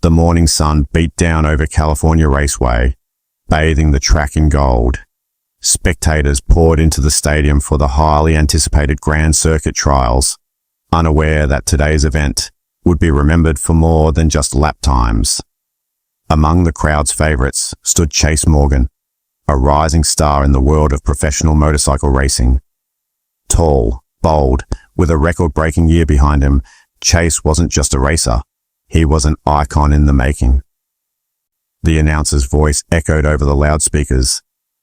The morning sun beat down over California Raceway, bathing the track in gold. Spectators poured into the stadium for the highly anticipated Grand Circuit trials, unaware that today's event would be remembered for more than just lap times. Among the crowd's favorites stood Chase Morgan, a rising star in the world of professional motorcycle racing. Tall, bold, with a record-breaking year behind him, Chase wasn't just a racer, he was an icon in the making. The announcer's voice echoed over the loudspeakers,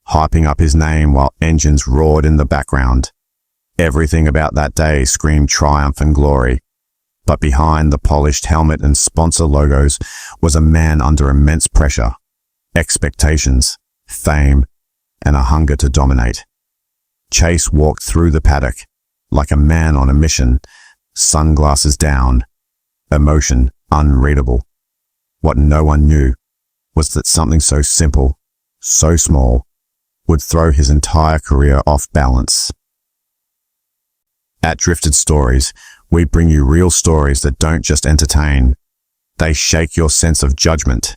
hyping up his name while engines roared in the background. Everything about that day screamed triumph and glory. But behind the polished helmet and sponsor logos was a man under immense pressure, expectations, fame, and a hunger to dominate. Chase walked through the paddock like a man on a mission, sunglasses down, emotion unreadable. What no one knew was that something so simple, so small, would throw his entire career off balance. At Drifted Stories, we bring you real stories that don't just entertain. They shake your sense of judgment.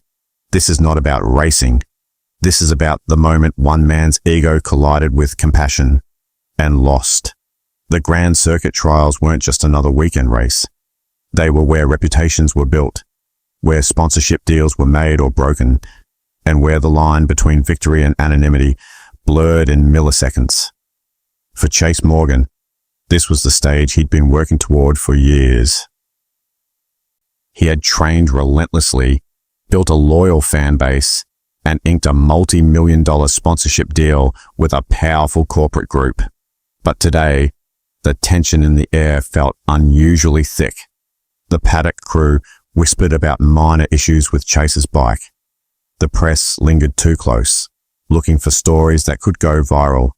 This is not about racing. This is about the moment one man's ego collided with compassion and lost. The Grand Circuit trials weren't just another weekend race. They were where reputations were built, where sponsorship deals were made or broken, and where the line between victory and anonymity blurred in milliseconds. For Chase Morgan, this was the stage he'd been working toward for years. He had trained relentlessly, built a loyal fan base, and inked a multi-million-dollar sponsorship deal with a powerful corporate group. But today, the tension in the air felt unusually thick. The paddock crew whispered about minor issues with Chase's bike. The press lingered too close, looking for stories that could go viral.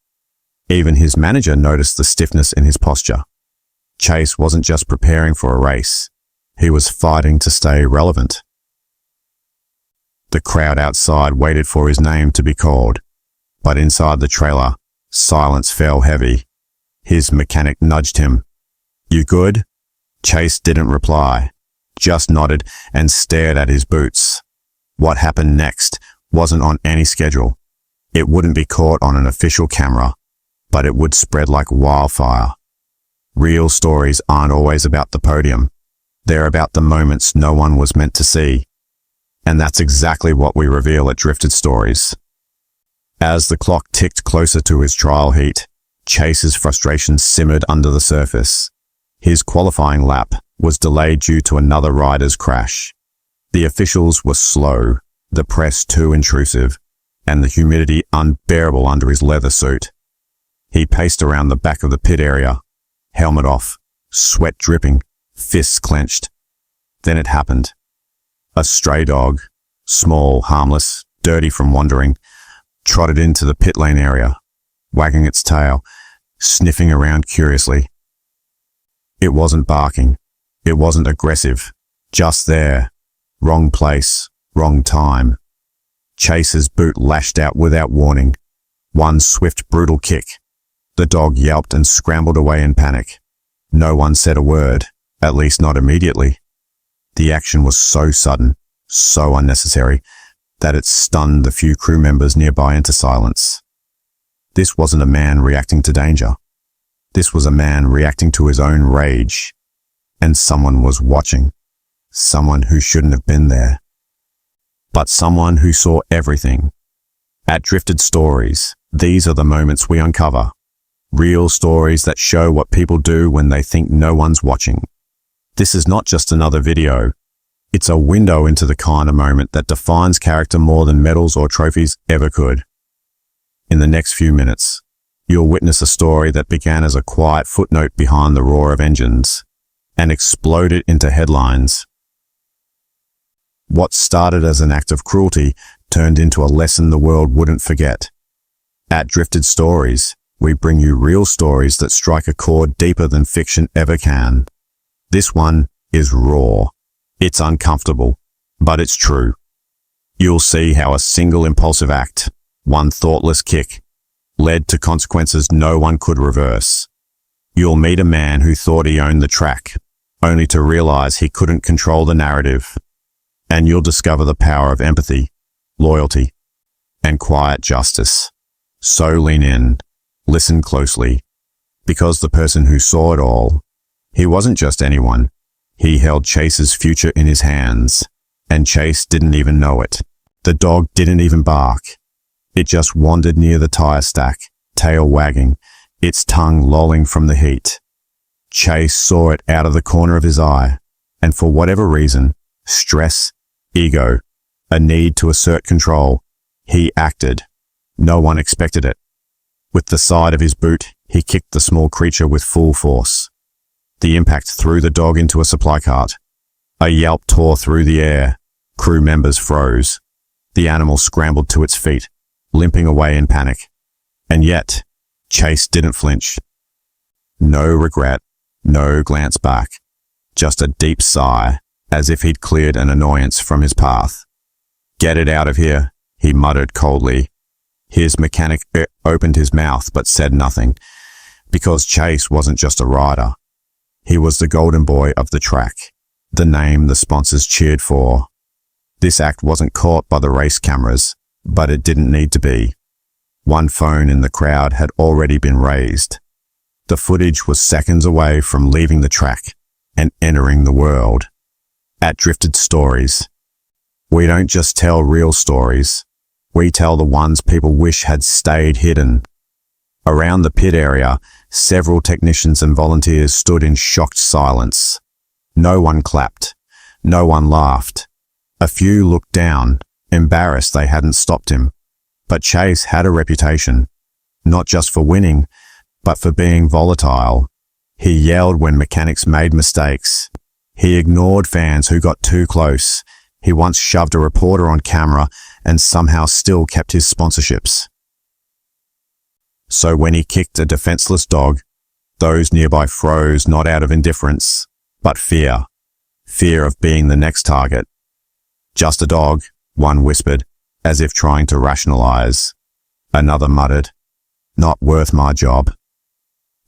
Even his manager noticed the stiffness in his posture. Chase wasn't just preparing for a race. He was fighting to stay relevant. The crowd outside waited for his name to be called, but inside the trailer, silence fell heavy. His mechanic nudged him. "You good?" Chase didn't reply, just nodded and stared at his boots. What happened next wasn't on any schedule. It wouldn't be caught on an official camera, but it would spread like wildfire. Real stories aren't always about the podium. They're about the moments no one was meant to see. And that's exactly what we reveal at Drifted Stories. As the clock ticked closer to his trial heat, Chase's frustration simmered under the surface. His qualifying lap was delayed due to another rider's crash. The officials were slow, the press too intrusive, and the humidity unbearable under his leather suit. He paced around the back of the pit area, helmet off, sweat dripping, fists clenched. Then it happened. A stray dog, small, harmless, dirty from wandering, trotted into the pit lane area, wagging its tail, sniffing around curiously. It wasn't barking. It wasn't aggressive. Just there. Wrong place. Wrong time. Chase's boot lashed out without warning. One swift, brutal kick. The dog yelped and scrambled away in panic. No one said a word, at least not immediately. The action was so sudden, so unnecessary, that it stunned the few crew members nearby into silence. This wasn't a man reacting to danger. This was a man reacting to his own rage. And someone was watching. Someone who shouldn't have been there. But someone who saw everything. At Drifted Stories, these are the moments we uncover. Real stories that show what people do when they think no one's watching. This is not just another video. It's a window into the kind of moment that defines character more than medals or trophies ever could. In the next few minutes, you'll witness a story that began as a quiet footnote behind the roar of engines and exploded into headlines. What started as an act of cruelty turned into a lesson the world wouldn't forget. At Drifted Stories, we bring you real stories that strike a chord deeper than fiction ever can. This one is raw. It's uncomfortable, but it's true. You'll see how a single impulsive act, one thoughtless kick, led to consequences no one could reverse. You'll meet a man who thought he owned the track, only to realize he couldn't control the narrative. and you'll discover the power of empathy, loyalty, and quiet justice. So lean in, listen closely, because the person who saw it all, he wasn't just anyone. He held Chase's future in his hands, and Chase didn't even know it. The dog didn't even bark. It just wandered near the tire stack, tail wagging, its tongue lolling from the heat. Chase saw it out of the corner of his eye, and for whatever reason, stress, ego, a need to assert control, he acted. No one expected it. With the side of his boot, he kicked the small creature with full force. The impact threw the dog into a supply cart. A yelp tore through the air. Crew members froze. The animal scrambled to its feet, limping away in panic. And yet, Chase didn't flinch. No regret, no glance back. Just a deep sigh, as if he'd cleared an annoyance from his path. "Get it out of here," he muttered coldly. His mechanic opened his mouth but said nothing, because Chase wasn't just a rider. He was the golden boy of the track, the name the sponsors cheered for. This act wasn't caught by the race cameras, but it didn't need to be. One phone in the crowd had already been raised. The footage was seconds away from leaving the track and entering the world. At Drifted Stories, we don't just tell real stories, we tell the ones people wish had stayed hidden. Around the pit area, several technicians and volunteers stood in shocked silence. No one clapped. No one laughed. A few looked down, embarrassed they hadn't stopped him. But Chase had a reputation, not just for winning, but for being volatile. He yelled when mechanics made mistakes. He ignored fans who got too close. He once shoved a reporter on camera and somehow still kept his sponsorships. So when he kicked a defenseless dog, those nearby froze not out of indifference, but fear. Fear of being the next target. "Just a dog," one whispered, as if trying to rationalize. Another muttered, "Not worth my job."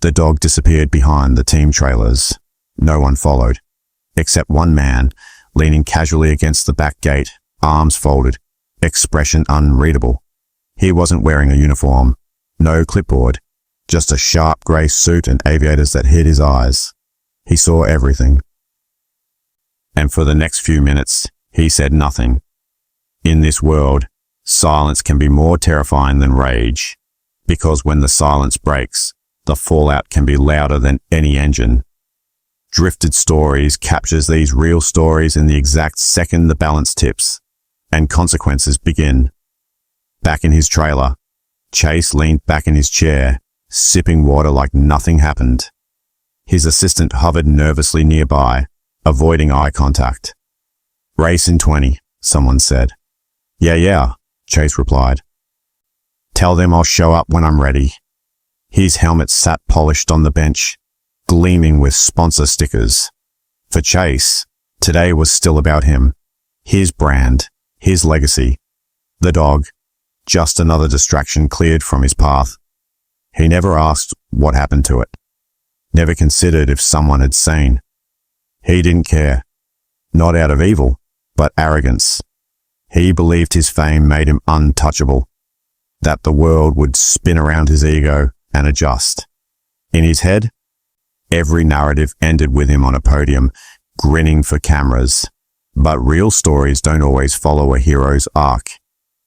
The dog disappeared behind the team trailers. No one followed, except one man, leaning casually against the back gate, arms folded, expression unreadable. He wasn't wearing a uniform, no clipboard, just a sharp grey suit and aviators that hid his eyes. He saw everything. And for the next few minutes, he said nothing. In this world, silence can be more terrifying than rage, because when the silence breaks, the fallout can be louder than any engine. Drifted Stories captures these real stories in the exact second the balance tips, and consequences begin. Back in his trailer, Chase leaned back in his chair, sipping water like nothing happened. His assistant hovered nervously nearby, avoiding eye contact. "Race in 20, someone said. Yeah, Chase replied. "Tell them I'll show up when I'm ready." His helmet sat polished on the bench, gleaming with sponsor stickers. For Chase, today was still about him, his brand, his legacy. The dog, just another distraction cleared from his path. He never asked what happened to it, never considered if someone had seen. He didn't care, not out of evil, but arrogance. He believed his fame made him untouchable, that the world would spin around his ego and adjust. In his head, every narrative ended with him on a podium, grinning for cameras. But real stories don't always follow a hero's arc.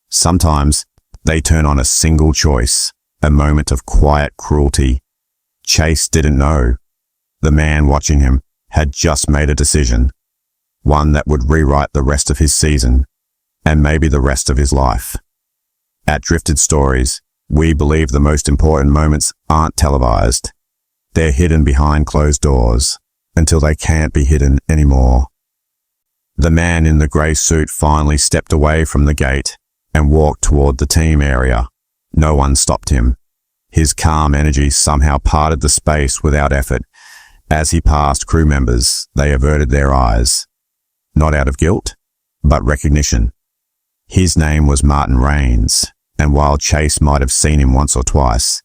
Sometimes they turn on a single choice, a moment of quiet cruelty. Chase didn't know. The man watching him had just made a decision, one that would rewrite the rest of his season, and maybe the rest of his life. At Drifted Stories, we believe the most important moments aren't televised. They're hidden behind closed doors, until they can't be hidden anymore. The man in the grey suit finally stepped away from the gate and walked toward the team area. No one stopped him. His calm energy somehow parted the space without effort. As he passed crew members, they averted their eyes. Not out of guilt, but recognition. His name was Martin Rains, and while Chase might have seen him once or twice,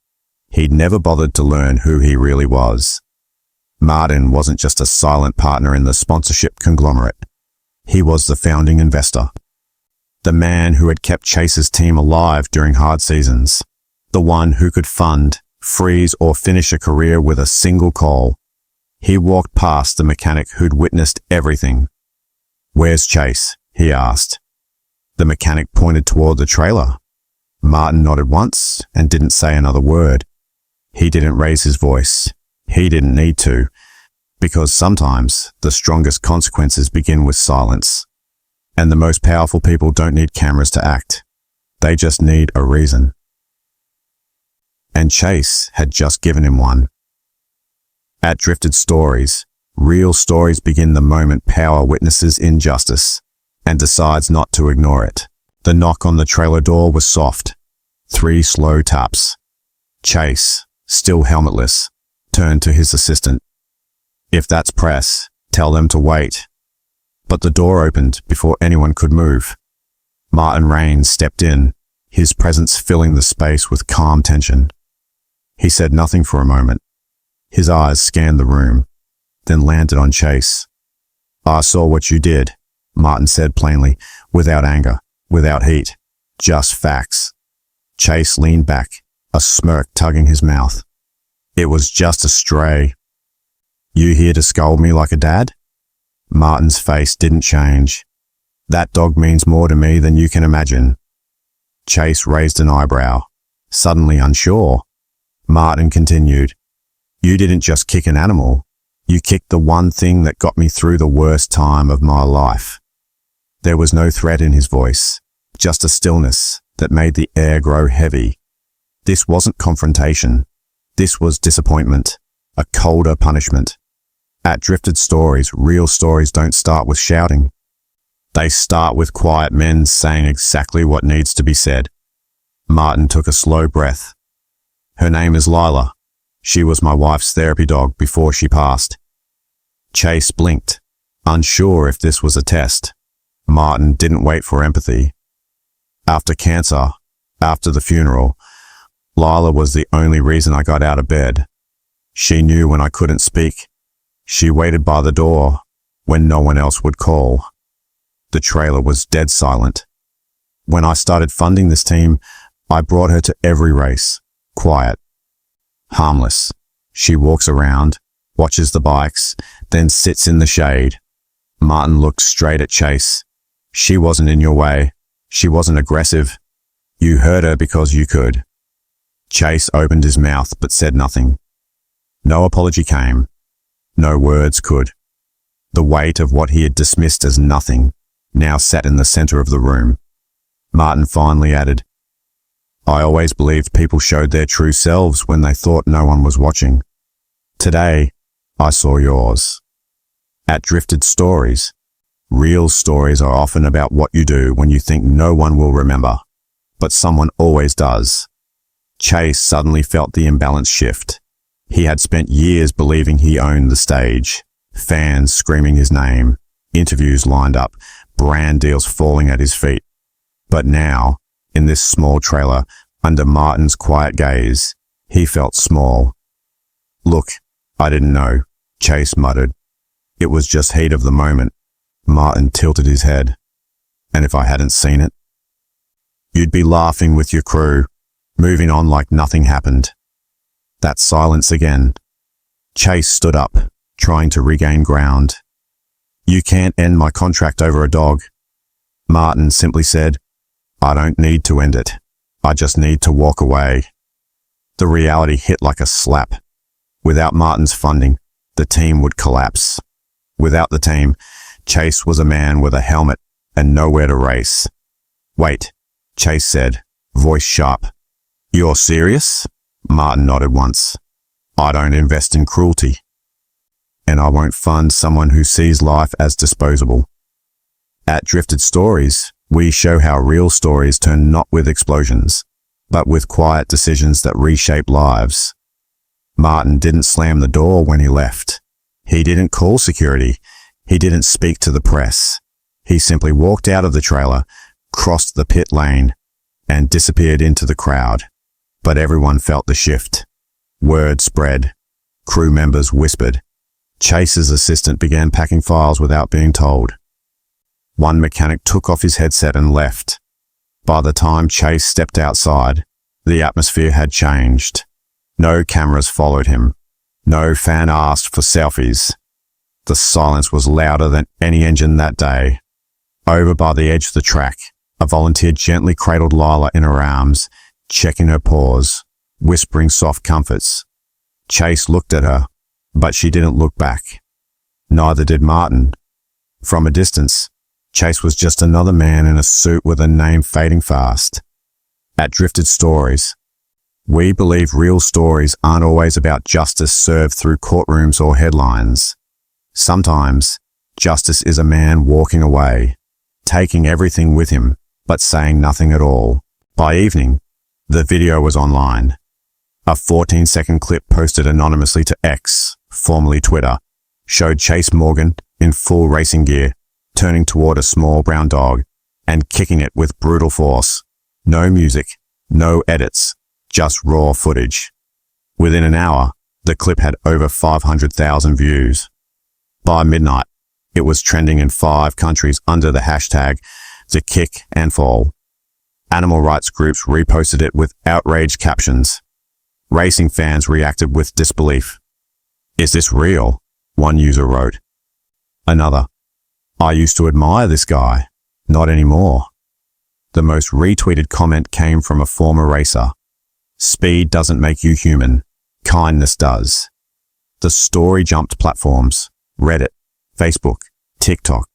he'd never bothered to learn who he really was. Martin wasn't just a silent partner in the sponsorship conglomerate. He was the founding investor. The man who had kept Chase's team alive during hard seasons. The one who could fund, freeze, or finish a career with a single call. He walked past the mechanic who'd witnessed everything. "Where's Chase?" he asked. The mechanic pointed toward the trailer. Martin nodded once and didn't say another word. He didn't raise his voice. He didn't need to, because sometimes the strongest consequences begin with silence. And the most powerful people don't need cameras to act. They just need a reason. And Chase had just given him one. At Drifted Stories, real stories begin the moment power witnesses injustice and decides not to ignore it. The knock on the trailer door was soft. 3 slow taps. Chase, still helmetless, turned to his assistant. "If that's press, tell them to wait." But the door opened before anyone could move. Martin Raines stepped in, his presence filling the space with calm tension. He said nothing for a moment. His eyes scanned the room, then landed on Chase. "I saw what you did," Martin said plainly, without anger, without heat, just facts. Chase leaned back, a smirk tugging his mouth. "It was just a stray." "You here to scold me like a dad?" Martin's face didn't change. "That dog means more to me than you can imagine." Chase raised an eyebrow, suddenly unsure. Martin continued, "You didn't just kick an animal. You kicked the one thing that got me through the worst time of my life." There was no threat in his voice, just a stillness that made the air grow heavy. This wasn't confrontation. This was disappointment, a colder punishment. At Drifted Stories, real stories don't start with shouting. They start with quiet men saying exactly what needs to be said. Martin took a slow breath. "Her name is Lila. She was my wife's therapy dog before she passed." Chase blinked, unsure if this was a test. Martin didn't wait for empathy. "After cancer, after the funeral, Lila was the only reason I got out of bed. She knew when I couldn't speak. She waited by the door when no one else would call." The trailer was dead silent. "When I started funding this team, I brought her to every race, quiet, harmless. She walks around, watches the bikes, then sits in the shade." Martin looked straight at Chase. "She wasn't in your way. She wasn't aggressive. You hurt her because you could." Chase opened his mouth but said nothing. No apology came. No words could. The weight of what he had dismissed as nothing now sat in the center of the room. Martin finally added, "I always believed people showed their true selves when they thought no one was watching. Today, I saw yours." At Drifted Stories, real stories are often about what you do when you think no one will remember, but someone always does. Chase suddenly felt the imbalance shift. He had spent years believing he owned the stage, fans screaming his name, interviews lined up, brand deals falling at his feet. But now, in this small trailer, under Martin's quiet gaze, he felt small. "Look, I didn't know," Chase muttered. "It was just heat of the moment." Martin tilted his head. "And if I hadn't seen it?" "You'd be laughing with your crew, moving on like nothing happened." That silence again. Chase stood up, trying to regain ground. "You can't end my contract over a dog." Martin simply said, "I don't need to end it. I just need to walk away." The reality hit like a slap. Without Martin's funding, the team would collapse. Without the team, Chase was a man with a helmet and nowhere to race. "Wait," Chase said, voice sharp. "You're serious?" Martin nodded once. "I don't invest in cruelty. And I won't fund someone who sees life as disposable." At Drifted Stories, we show how real stories turn not with explosions, but with quiet decisions that reshape lives. Martin didn't slam the door when he left. He didn't call security. He didn't speak to the press. He simply walked out of the trailer, crossed the pit lane, and disappeared into the crowd. But everyone felt the shift. Word spread. Crew members whispered. Chase's assistant began packing files without being told. One mechanic took off his headset and left. By the time Chase stepped outside, the atmosphere had changed. No cameras followed him. No fan asked for selfies. The silence was louder than any engine that day. Over by the edge of the track, a volunteer gently cradled Lila in her arms, checking her paws, whispering soft comforts. Chase looked at her, but she didn't look back. Neither did Martin. From a distance, Chase was just another man in a suit with a name fading fast. At Drifted Stories, we believe real stories aren't always about justice served through courtrooms or headlines. Sometimes, justice is a man walking away, taking everything with him, but saying nothing at all. By evening, the video was online. A 14-second clip posted anonymously to X, formerly Twitter, showed Chase Morgan in full racing gear, turning toward a small brown dog and kicking it with brutal force. No music, no edits, just raw footage. Within an hour, the clip had over 500,000 views. By midnight, it was trending in 5 countries under the hashtag The Kick and Fall. Animal rights groups reposted it with outraged captions. Racing fans reacted with disbelief. "Is this real?" one user wrote. Another, "I used to admire this guy. Not anymore." The most retweeted comment came from a former racer. "Speed doesn't make you human. Kindness does." The story jumped platforms: Reddit, Facebook, TikTok.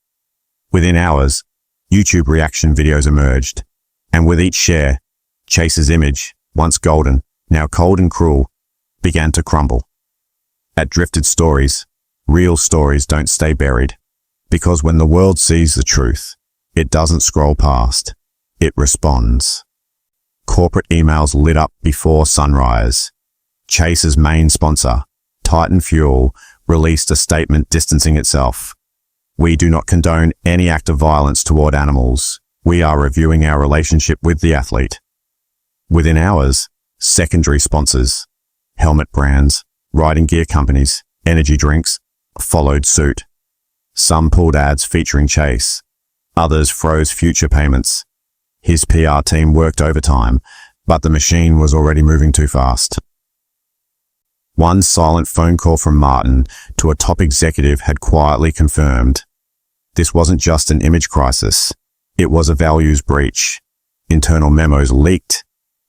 Within hours, YouTube reaction videos emerged, and with each share, Chase's image, once golden, now cold and cruel, began to crumble. At Drifted Stories, real stories don't stay buried, because when the world sees the truth, it doesn't scroll past, it responds. Corporate emails lit up before sunrise. Chase's main sponsor, Titan Fuel, released a statement distancing itself. "We do not condone any act of violence toward animals. We are reviewing our relationship with the athlete." Within hours, secondary sponsors, helmet brands, riding gear companies, energy drinks, followed suit. Some pulled ads featuring Chase. Others froze future payments. His PR team worked overtime, but the machine was already moving too fast. One silent phone call from Martin to a top executive had quietly confirmed. This wasn't just an image crisis. It was a values breach. Internal memos leaked.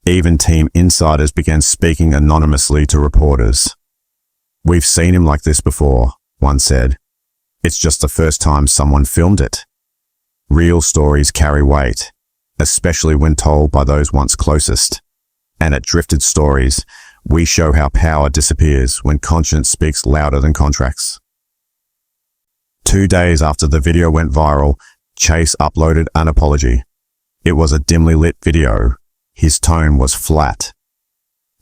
Even team insiders began speaking anonymously to reporters. "We've seen him like this before," one said. "It's just the first time someone filmed it." Real stories carry weight, especially when told by those once closest. And at Drifted Stories, we show how power disappears when conscience speaks louder than contracts. 2 days after the video went viral, Chase uploaded an apology. It was a dimly lit video. His tone was flat.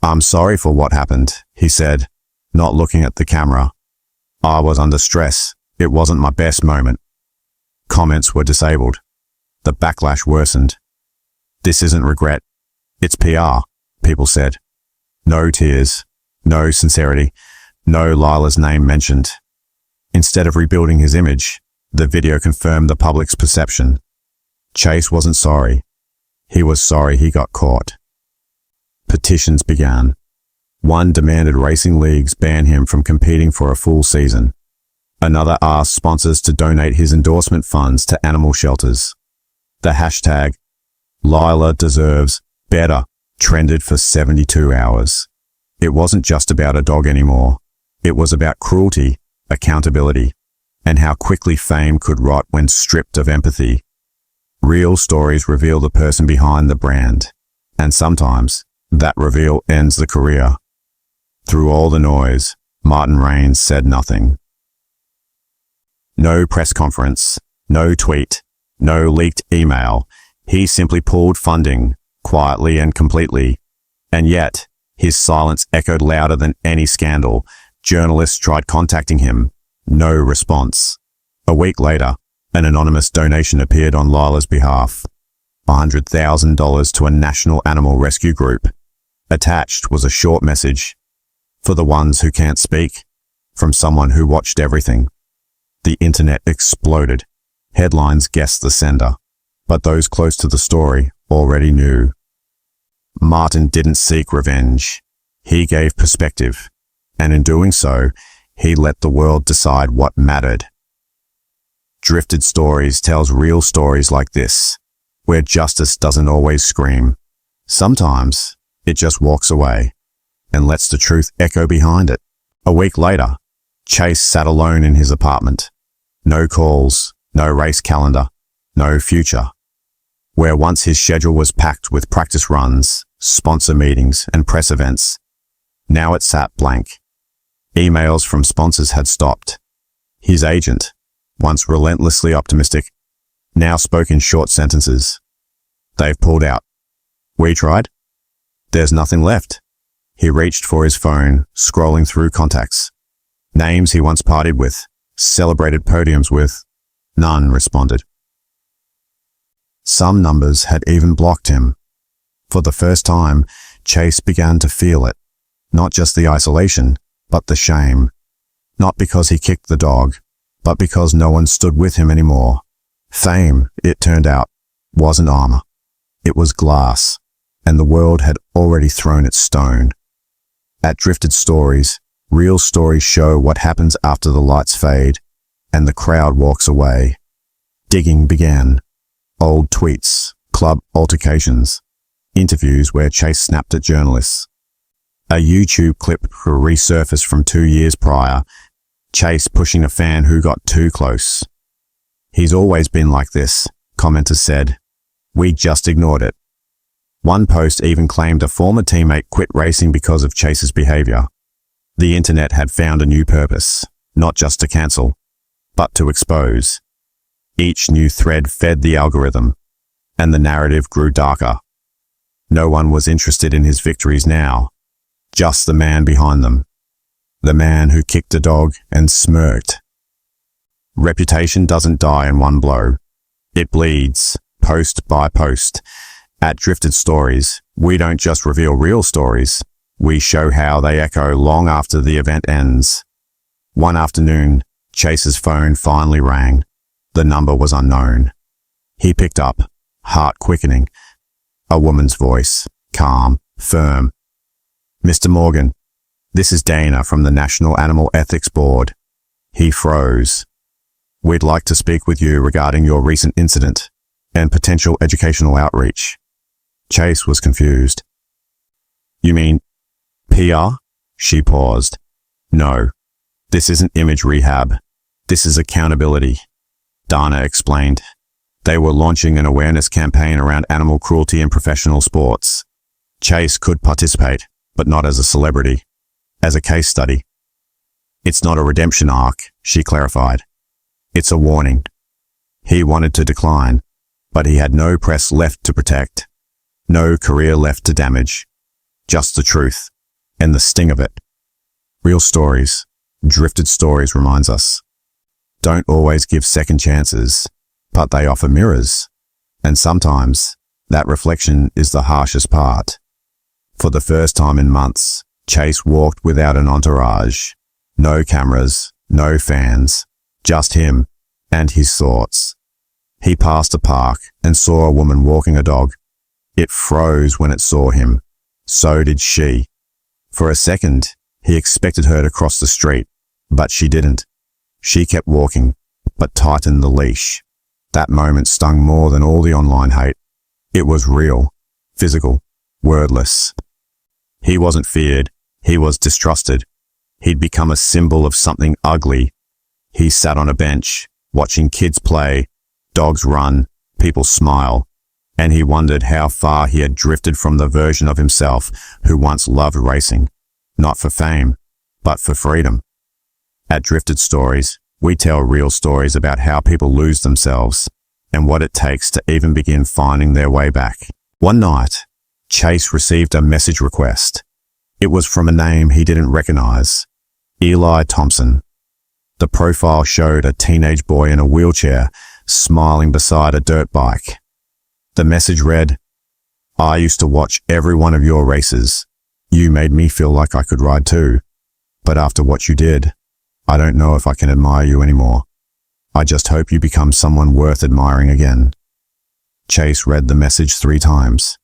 "I'm sorry for what happened," he said, not looking at the camera. "I was under stress. It wasn't my best moment." Comments were disabled. The backlash worsened. "This isn't regret. It's PR," people said. No tears, no sincerity, no Lila's name mentioned. Instead of rebuilding his image, the video confirmed the public's perception. Chase wasn't sorry. He was sorry he got caught. Petitions began. One demanded racing leagues ban him from competing for a full season. Another asked sponsors to donate his endorsement funds to animal shelters. The hashtag Lila deserves better trended for 72 hours. It wasn't just about a dog anymore. It was about cruelty, accountability, and how quickly fame could rot when stripped of empathy. Real stories reveal the person behind the brand, and sometimes that reveal ends the career. Through all the noise, Martin Raines said nothing. No press conference, no tweet, no leaked email. He simply pulled funding, quietly and completely. And yet, his silence echoed louder than any scandal. Journalists tried contacting him. No response. A week later, an anonymous donation appeared on Lila's behalf. $100,000 to a national animal rescue group. Attached was a short message. For the ones who can't speak. From someone who watched everything. The internet exploded. Headlines guessed the sender, but those close to the story already knew. Martin didn't seek revenge. He gave perspective, and in doing so, he let the world decide what mattered. Drifted Stories tells real stories like this, where justice doesn't always scream. Sometimes it just walks away and lets the truth echo behind it. A week later, Chase sat alone in his apartment. No calls, no race calendar, no future. Where once his schedule was packed with practice runs, sponsor meetings, and press events, now it sat blank. Emails from sponsors had stopped. His agent, once relentlessly optimistic, now spoke in short sentences. They've pulled out. We tried. There's nothing left. He reached for his phone, scrolling through contacts. Names he once partied with, celebrated podiums with. None responded. Some numbers had even blocked him. For the first time, Chase began to feel it. Not just the isolation, but the shame. Not because he kicked the dog, but because no one stood with him anymore. Fame, it turned out, wasn't armor. It was glass, and the world had already thrown its stone. At Drifted Stories, real stories show what happens after the lights fade, and the crowd walks away. Digging began. Old tweets, club altercations, interviews where Chase snapped at journalists. A YouTube clip resurfaced from 2 years prior, Chase pushing a fan who got too close. He's always been like this, commenters said. We just ignored it. One post even claimed a former teammate quit racing because of Chase's behavior. The internet had found a new purpose, not just to cancel, but to expose. Each new thread fed the algorithm, and the narrative grew darker. No one was interested in his victories now, just the man behind them. The man who kicked a dog and smirked. Reputation doesn't die in one blow. It bleeds, post by post. At Drifted Stories, we don't just reveal real stories, we show how they echo long after the event ends. One afternoon, Chase's phone finally rang. The number was unknown. He picked up, heart quickening. A woman's voice, calm, firm. Mr. Morgan, this is Dana from the National Animal Ethics Board. He froze. We'd like to speak with you regarding your recent incident and potential educational outreach. Chase was confused. You mean PR? She paused. No, this isn't image rehab. This is accountability. Dana explained. They were launching an awareness campaign around animal cruelty in professional sports. Chase could participate, but not as a celebrity, as a case study. It's not a redemption arc, she clarified. It's a warning. He wanted to decline, but he had no press left to protect, no career left to damage. Just the truth, and the sting of it. Real stories, Drifted Stories reminds us, don't always give second chances, but they offer mirrors. And sometimes, that reflection is the harshest part. For the first time in months, Chase walked without an entourage. No cameras, no fans, just him and his thoughts. He passed a park and saw a woman walking a dog. It froze when it saw him. So did she. For a second, he expected her to cross the street, but she didn't. She kept walking, but tightened the leash. That moment stung more than all the online hate. It was real, physical, wordless. He wasn't feared, he was distrusted. He'd become a symbol of something ugly. He sat on a bench, watching kids play, dogs run, people smile, and he wondered how far he had drifted from the version of himself who once loved racing, not for fame, but for freedom. At Drifted Stories, we tell real stories about how people lose themselves and what it takes to even begin finding their way back. One night, Chase received a message request. It was from a name he didn't recognize, Eli Thompson. The profile showed a teenage boy in a wheelchair, smiling beside a dirt bike. The message read, I used to watch every one of your races. You made me feel like I could ride too. But after what you did, I don't know if I can admire you anymore. I just hope you become someone worth admiring again. Chase read the message 3 times.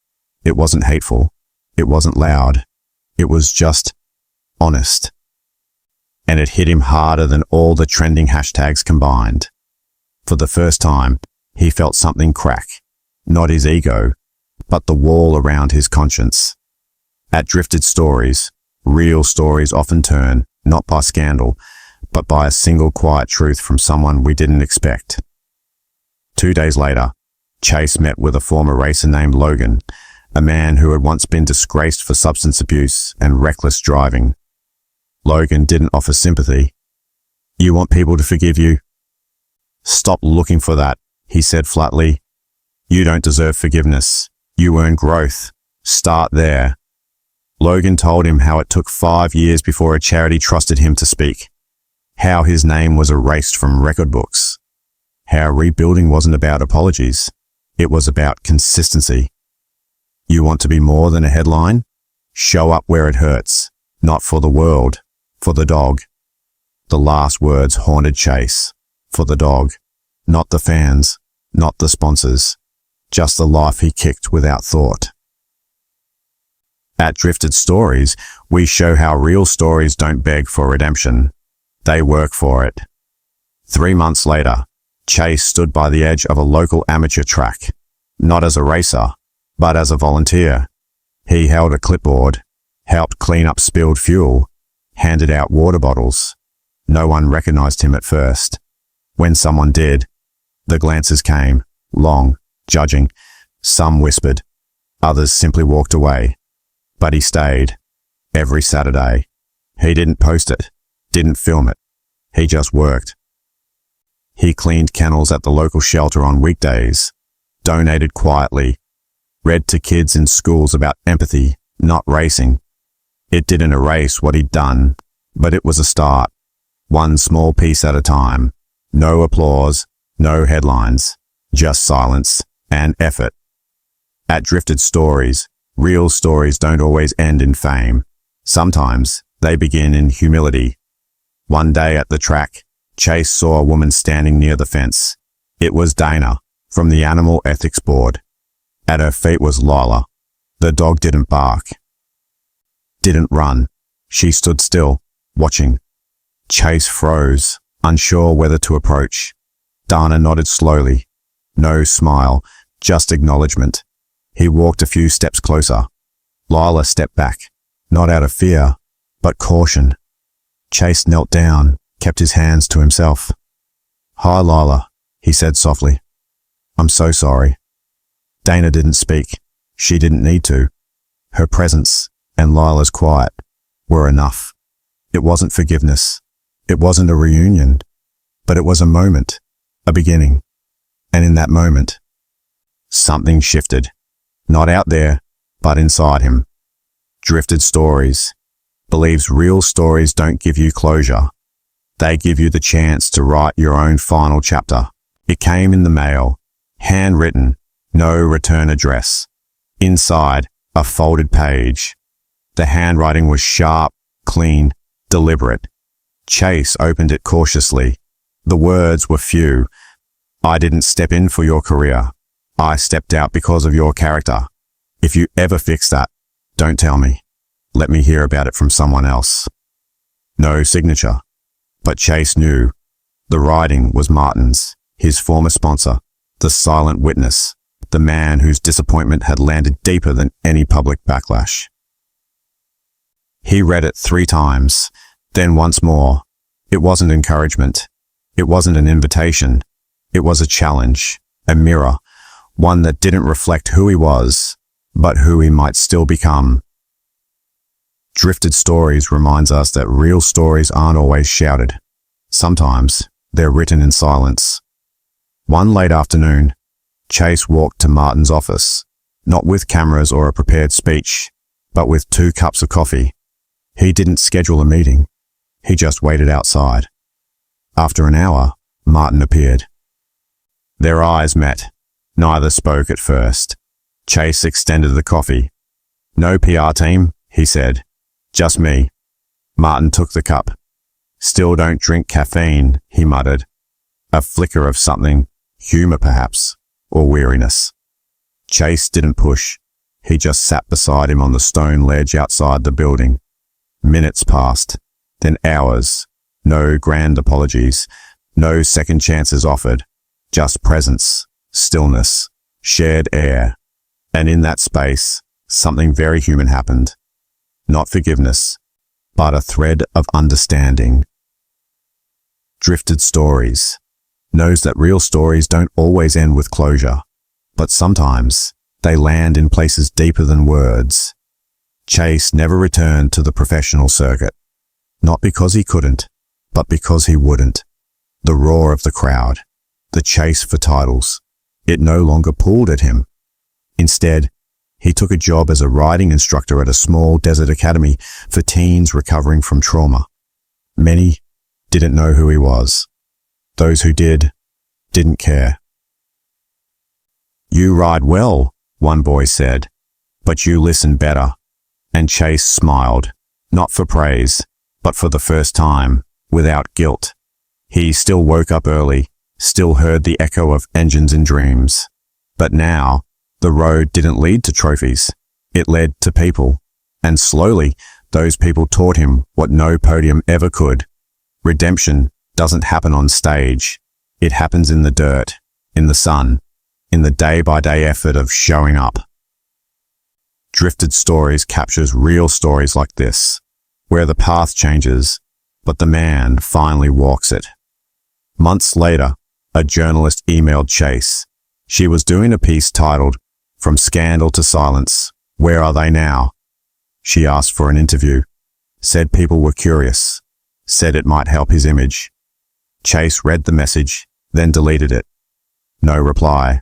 It wasn't hateful. It wasn't loud. It was just honest. And it hit him harder than all the trending hashtags combined. For the first time, he felt something crack. Not his ego, but the wall around his conscience. At Drifted Stories, real stories often turn, not by scandal, but by a single quiet truth from someone we didn't expect. 2 days later, Chase met with a former racer named Logan, a man who had once been disgraced for substance abuse and reckless driving. Logan didn't offer sympathy. "You want people to forgive you? Stop looking for that," he said flatly. "You don't deserve forgiveness. You earn growth. Start there." Logan told him how it took 5 years before a charity trusted him to speak, how his name was erased from record books, how rebuilding wasn't about apologies, it was about consistency. You want to be more than a headline? Show up where it hurts, not for the world, for the dog. The last words haunted Chase. For the dog, not the fans, not the sponsors, just the life he kicked without thought. At Drifted Stories, we show how real stories don't beg for redemption. They work for it. 3 months later, Chase stood by the edge of a local amateur track, not as a racer, but as a volunteer. He held a clipboard, helped clean up spilled fuel, handed out water bottles. No one recognized him at first. When someone did, the glances came, long, judging. Some whispered, others simply walked away. But he stayed, every Saturday. He didn't post it, didn't film it. He just worked. He cleaned kennels at the local shelter on weekdays, donated quietly, read to kids in schools about empathy, not racing. It didn't erase what he'd done, but it was a start, one small piece at a time. No applause, no headlines, just silence and effort. At Drifted Stories, real stories don't always end in fame. Sometimes they begin in humility. One day at the track, Chase saw a woman standing near the fence. It was Dana, from the Animal Ethics Board. At her feet was Lila. The dog didn't bark, didn't run. She stood still, watching. Chase froze, unsure whether to approach. Dana nodded slowly. No smile, just acknowledgement. He walked a few steps closer. Lila stepped back, not out of fear, but caution. Chase knelt down, kept his hands to himself. "Hi, Lila," he said softly. "I'm so sorry." Dana didn't speak. She didn't need to. Her presence and Lila's quiet were enough. It wasn't forgiveness. It wasn't a reunion. But it was a moment, a beginning. And in that moment, something shifted. Not out there, but inside him. Drifted Stories believes real stories don't give you closure. They give you the chance to write your own final chapter. It came in the mail, handwritten, no return address. Inside, a folded page. The handwriting was sharp, clean, deliberate. Chase opened it cautiously. The words were few. "I didn't step in for your career. I stepped out because of your character. If you ever fix that, don't tell me. Let me hear about it from someone else." No signature. But Chase knew. The writing was Martin's, his former sponsor, the silent witness, the man whose disappointment had landed deeper than any public backlash. He read it 3 times, then once more. It wasn't encouragement. It wasn't an invitation. It was a challenge, a mirror, one that didn't reflect who he was, but who he might still become. Drifted Stories reminds us that real stories aren't always shouted. Sometimes they're written in silence. One late afternoon, Chase walked to Martin's office, not with cameras or a prepared speech, but with 2 cups of coffee. He didn't schedule a meeting. He just waited outside. After an hour, Martin appeared. Their eyes met. Neither spoke at first. Chase extended the coffee. "No PR team," he said. "Just me." Martin took the cup. "Still don't drink caffeine," he muttered. A flicker of something, humor perhaps, or weariness. Chase didn't push. He just sat beside him on the stone ledge outside the building. Minutes passed, then hours. No grand apologies, no second chances offered. Just presence, stillness, shared air. And in that space, something very human happened. Not forgiveness, but a thread of understanding. Drifted Stories knows that real stories don't always end with closure, but sometimes they land in places deeper than words. Chase never returned to the professional circuit, not because he couldn't, but because he wouldn't. The roar of the crowd, the chase for titles, it no longer pulled at him. Instead, he took a job as a riding instructor at a small desert academy for teens recovering from trauma. Many didn't know who he was. Those who did, didn't care. "You ride well," one boy said, "but you listen better." And Chase smiled, not for praise, but for the first time, without guilt. He still woke up early, still heard the echo of engines in dreams. But now, the road didn't lead to trophies. It led to people. And slowly, those people taught him what no podium ever could. Redemption doesn't happen on stage. It happens in the dirt, in the sun, in the day-by-day effort of showing up. Drifted Stories captures real stories like this, where the path changes, but the man finally walks it. Months later, a journalist emailed Chase. She was doing a piece titled, "From Scandal to Silence, Where Are They Now?" She asked for an interview, said people were curious, said it might help his image. Chase read the message, then deleted it. No reply.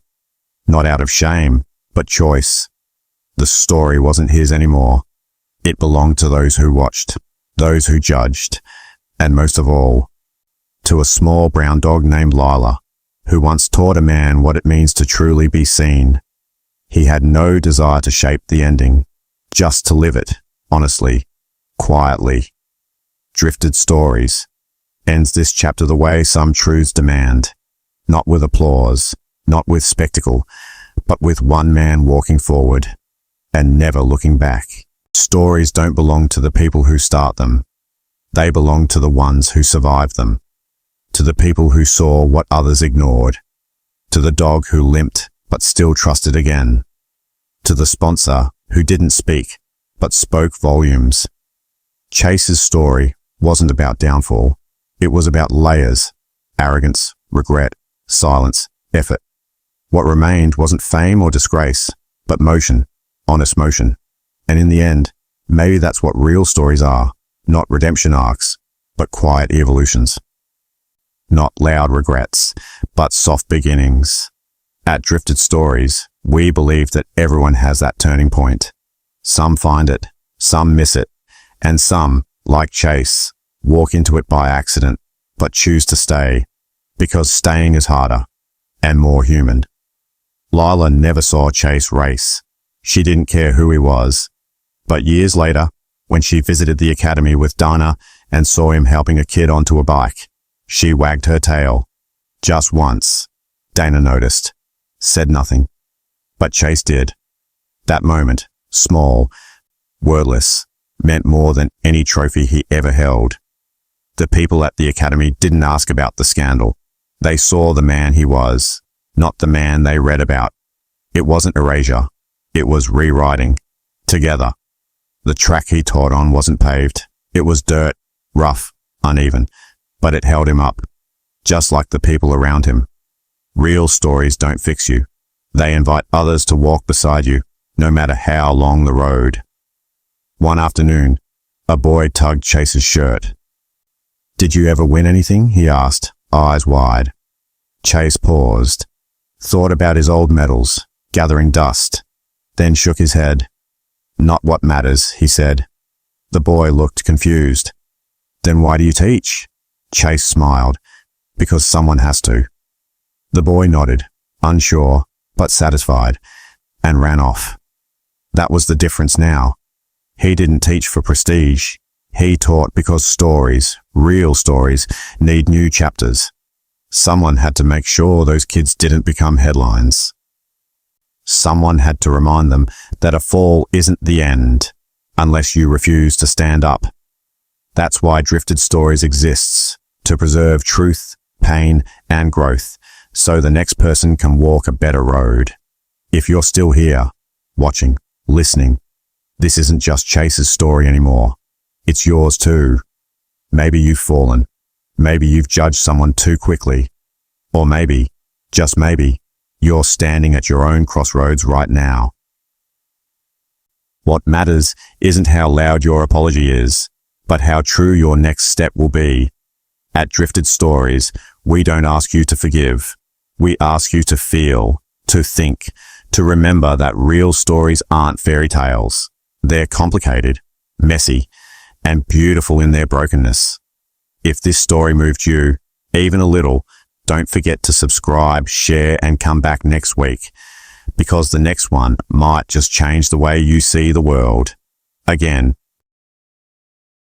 Not out of shame, but choice. The story wasn't his anymore. It belonged to those who watched, those who judged, and most of all, to a small brown dog named Lila, who once taught a man what it means to truly be seen. He had no desire to shape the ending, just to live it, honestly, quietly. Drifted Stories ends this chapter the way some truths demand, not with applause, not with spectacle, but with one man walking forward and never looking back. Stories don't belong to the people who start them. They belong to the ones who survive them, to the people who saw what others ignored, to the dog who limped but still trusted again, to the sponsor who didn't speak but spoke volumes. Chase's story wasn't about downfall. It was about layers, arrogance, regret, silence, effort. What remained wasn't fame or disgrace, but motion, honest motion. And in the end, maybe that's what real stories are, not redemption arcs, but quiet evolutions. Not loud regrets, but soft beginnings. At Drifted Stories, we believe that everyone has that turning point. Some find it, some miss it, and some, like Chase, walk into it by accident, but choose to stay, because staying is harder and more human. Lila never saw Chase race. She didn't care who he was. But years later, when she visited the academy with Dana and saw him helping a kid onto a bike, she wagged her tail. Just once. Dana noticed, said nothing. But Chase did. That moment, small, wordless, meant more than any trophy he ever held. The people at the academy didn't ask about the scandal. They saw the man he was, not the man they read about. It wasn't erasure. It was rewriting. Together. The track he taught on wasn't paved. It was dirt, rough, uneven, but it held him up, just like the people around him. Real stories don't fix you. They invite others to walk beside you, no matter how long the road. One afternoon, a boy tugged Chase's shirt. "Did you ever win anything?" he asked, eyes wide. Chase paused, thought about his old medals, gathering dust, then shook his head. "Not what matters," he said. The boy looked confused. "Then why do you teach?" Chase smiled. "Because someone has to." The boy nodded, unsure, but satisfied, and ran off. That was the difference now. He didn't teach for prestige. He taught because stories, real stories, need new chapters. Someone had to make sure those kids didn't become headlines. Someone had to remind them that a fall isn't the end, unless you refuse to stand up. That's why Drifted Stories exists, to preserve truth, pain, and growth, so the next person can walk a better road. If you're still here, watching, listening, this isn't just Chase's story anymore. It's yours too. Maybe you've fallen. Maybe you've judged someone too quickly. Or maybe, just maybe, you're standing at your own crossroads right now. What matters isn't how loud your apology is, but how true your next step will be. At Drifted Stories, we don't ask you to forgive. We ask you to feel, to think, to remember that real stories aren't fairy tales. They're complicated, messy, and beautiful in their brokenness. If this story moved you, even a little, don't forget to subscribe, share, and come back next week, because the next one might just change the way you see the world. Again,